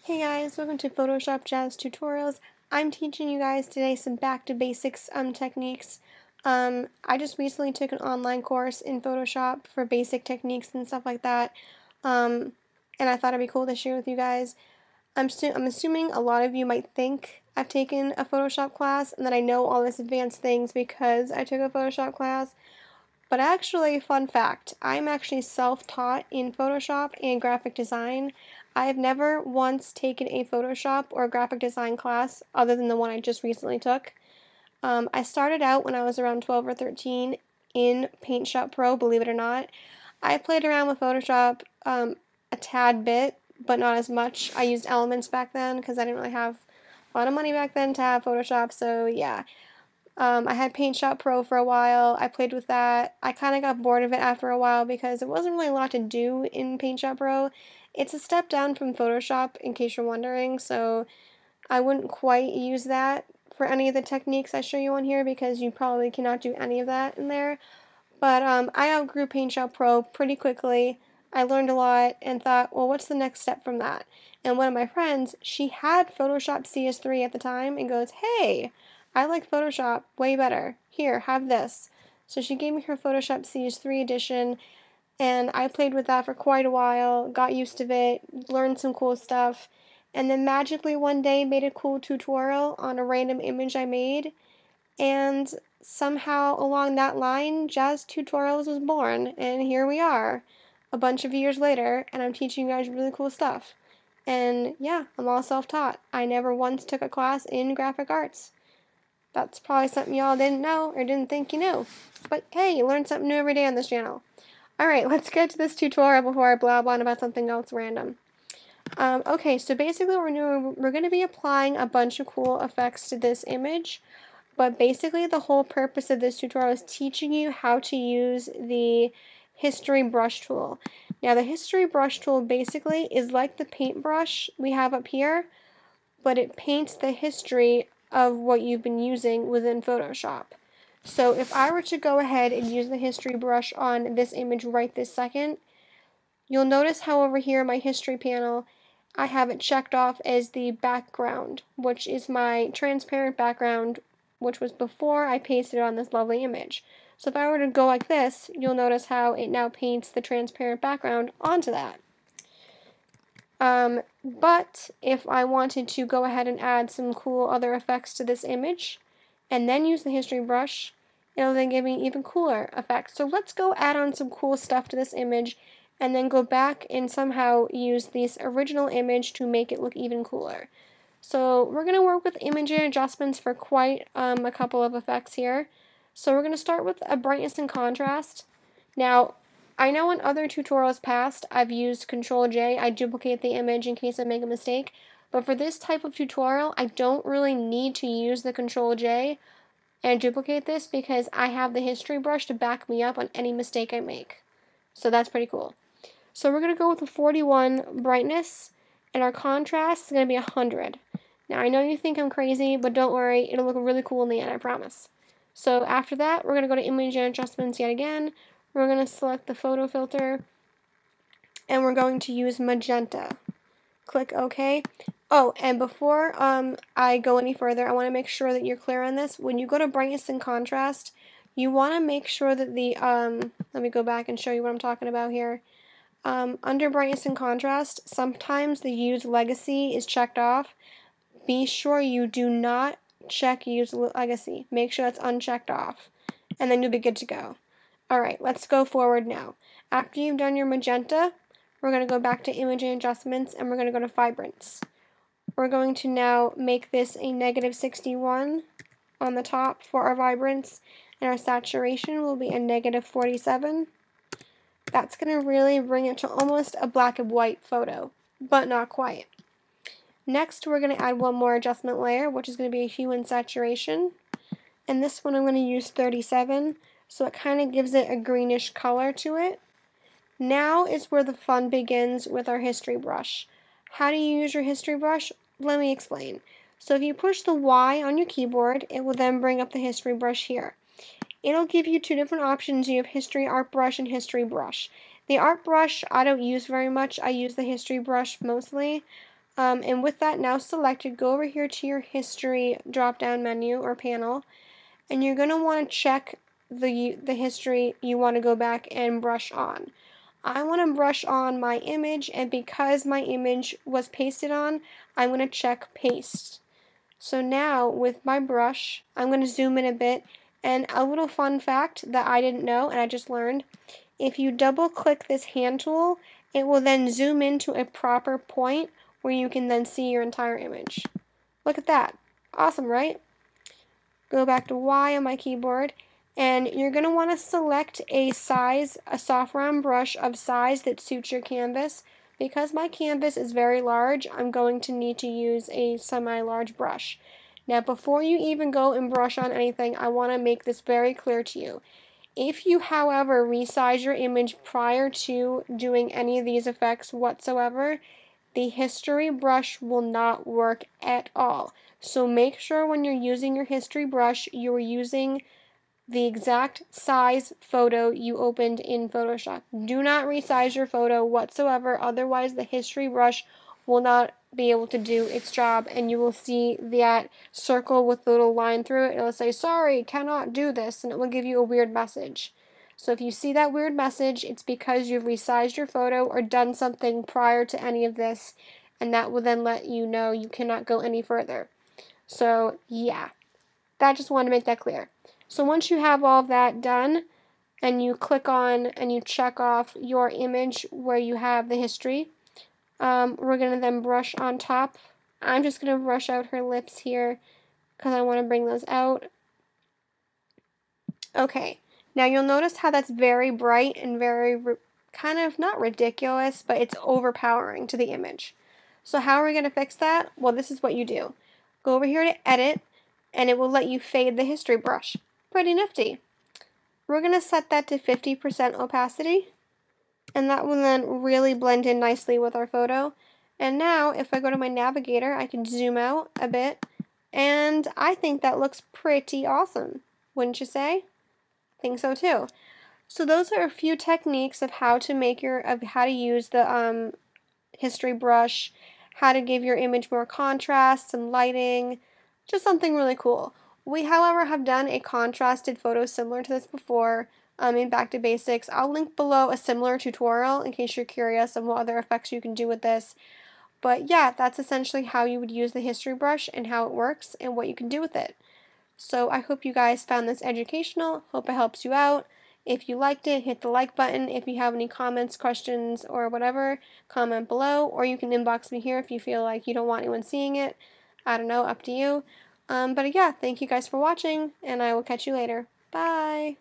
Hey guys, welcome to Photoshop JazzedTutorials. I'm teaching you guys today some back to basics techniques. I just recently took an online course in Photoshop for basic techniques and stuff like that, and I thought it'd be cool to share with you guys. I'm assuming a lot of you might think I've taken a Photoshop class and that I know all these advanced things because I took a Photoshop class. But actually, fun fact, I'm actually self-taught in Photoshop and graphic design. I have never once taken a Photoshop or graphic design class other than the one I just recently took. I started out when I was around 12 or 13 in Paint Shop Pro, believe it or not. I played around with Photoshop a tad bit, but not as much. I used Elements back then because I didn't really have a lot of money back then to have Photoshop, so yeah. I had Paint Shop Pro for a while. I played with that. I kind of got bored of it after a while because it wasn't really a lot to do in Paint Shop Pro. It's a step down from Photoshop, in case you're wondering, so I wouldn't quite use that for any of the techniques I show you on here because you probably cannot do any of that in there. But I outgrew Paint Shop Pro pretty quickly. I learned a lot and thought, well, what's the next step from that? And one of my friends, she had Photoshop CS3 at the time and goes, hey, I like Photoshop way better. Here, have this. So she gave me her Photoshop CS3 edition, and I played with that for quite a while, got used to it, learned some cool stuff, and then magically one day made a cool tutorial on a random image I made, and somehow along that line, JazzedTutorials was born, and here we are, a bunch of years later, and I'm teaching you guys really cool stuff. And yeah, I'm all self-taught. I never once took a class in graphic arts. That's probably something y'all didn't know or didn't think you knew. But hey, you learn something new every day on this channel. Alright, let's get to this tutorial before I blab on about something else random. Okay, so basically we're going to be applying a bunch of cool effects to this image. But basically the whole purpose of this tutorial is teaching you how to use the history brush tool. Now the history brush tool basically is like the paintbrush we have up here, but it paints the history of what you've been using within Photoshop. So if I were to go ahead and use the history brush on this image right this second, you'll notice how over here in my history panel, I have it checked off as the background, which is my transparent background, which was before I pasted it on this lovely image. So if I were to go like this, you'll notice how it now paints the transparent background onto that. But if I wanted to go ahead and add some cool other effects to this image, and then use the history brush, it'll then give me even cooler effects. So let's go add on some cool stuff to this image, and then go back and somehow use this original image to make it look even cooler. So we're going to work with image adjustments for quite a couple of effects here. So we're going to start with a brightness and contrast. Now, I know in other tutorials past, I've used Control-J. I duplicate the image in case I make a mistake. But for this type of tutorial, I don't really need to use the Control-J and duplicate this because I have the history brush to back me up on any mistake I make. So that's pretty cool. So we're going to go with a 41 brightness, and our contrast is going to be 100. Now I know you think I'm crazy, but don't worry, it'll look really cool in the end, I promise. So after that, we're going to go to image adjustments yet again. We're going to select the photo filter, and we're going to use magenta. Click OK. Oh, and before I go any further, I want to make sure that you're clear on this. When you go to brightness and contrast, you want to make sure that the, let me go back and show you what I'm talking about here. Under brightness and contrast, sometimes the use legacy is checked off. Be sure you do not check use legacy. Make sure that's unchecked off, and then you'll be good to go. Alright, let's go forward now. After you've done your magenta, we're going to go back to image adjustments, and we're going to go to Vibrance. We're going to now make this a -61 on the top for our Vibrance, and our saturation will be a -47. That's going to really bring it to almost a black and white photo, but not quite. Next, we're going to add one more adjustment layer, which is going to be a hue and saturation. And this one I'm going to use 37, so it kind of gives it a greenish color to it. Now is where the fun begins with our history brush. How do you use your history brush? Let me explain. So if you push the Y on your keyboard, it will then bring up the history brush here. It'll give you two different options. You have history art brush and history brush. The art brush I don't use very much. I use the history brush mostly. And with that now selected, go over here to your history drop-down menu or panel, and you're going to want to check the history you want to go back and brush on. I want to brush on my image, and because my image was pasted on, I'm going to check paste. So now with my brush, I'm going to zoom in a bit, and a little fun fact that I didn't know and I just learned, if you double click this hand tool, it will then zoom into a proper point where you can then see your entire image. Look at that. Awesome, right? Go back to Y on my keyboard, and you're going to want to select a size, a soft round brush of size that suits your canvas. Because my canvas is very large, I'm going to need to use a semi-large brush. Now, before you even go and brush on anything, I want to make this very clear to you. If you, however, resize your image prior to doing any of these effects whatsoever, the history brush will not work at all. So make sure when you're using your history brush, you're using the exact size photo you opened in Photoshop. Do not resize your photo whatsoever, otherwise the history brush will not be able to do its job, and you will see that circle with the little line through it. It'll say, sorry, cannot do this, and it will give you a weird message. So if you see that weird message, it's because you've resized your photo or done something prior to any of this, and that will then let you know you cannot go any further. So yeah, I just want to make that clear. So once you have all of that done, and you click on and you check off your image where you have the history, we're going to then brush on top. I'm just going to brush out her lips here because I want to bring those out. Okay, now you'll notice how that's very bright and very kind of not ridiculous, but it's overpowering to the image. So how are we going to fix that? Well, this is what you do. Go over here to edit, and it will let you fade the history brush. Pretty nifty. We're going to set that to 50% opacity, and that will then really blend in nicely with our photo. And now, if I go to my navigator, I can zoom out a bit, and I think that looks pretty awesome. Wouldn't you say? I think so too. So those are a few techniques of how to make how to use the history brush, how to give your image more contrast, some lighting, just something really cool. We, however, have done a contrasted photo similar to this before in Back to Basics. I'll link below a similar tutorial in case you're curious on what other effects you can do with this. But yeah, that's essentially how you would use the history brush and how it works and what you can do with it. So I hope you guys found this educational. Hope it helps you out. If you liked it, hit the like button. If you have any comments, questions, or whatever, comment below. Or you can inbox me here if you feel like you don't want anyone seeing it. I don't know, up to you. But yeah, thank you guys for watching, and I will catch you later. Bye!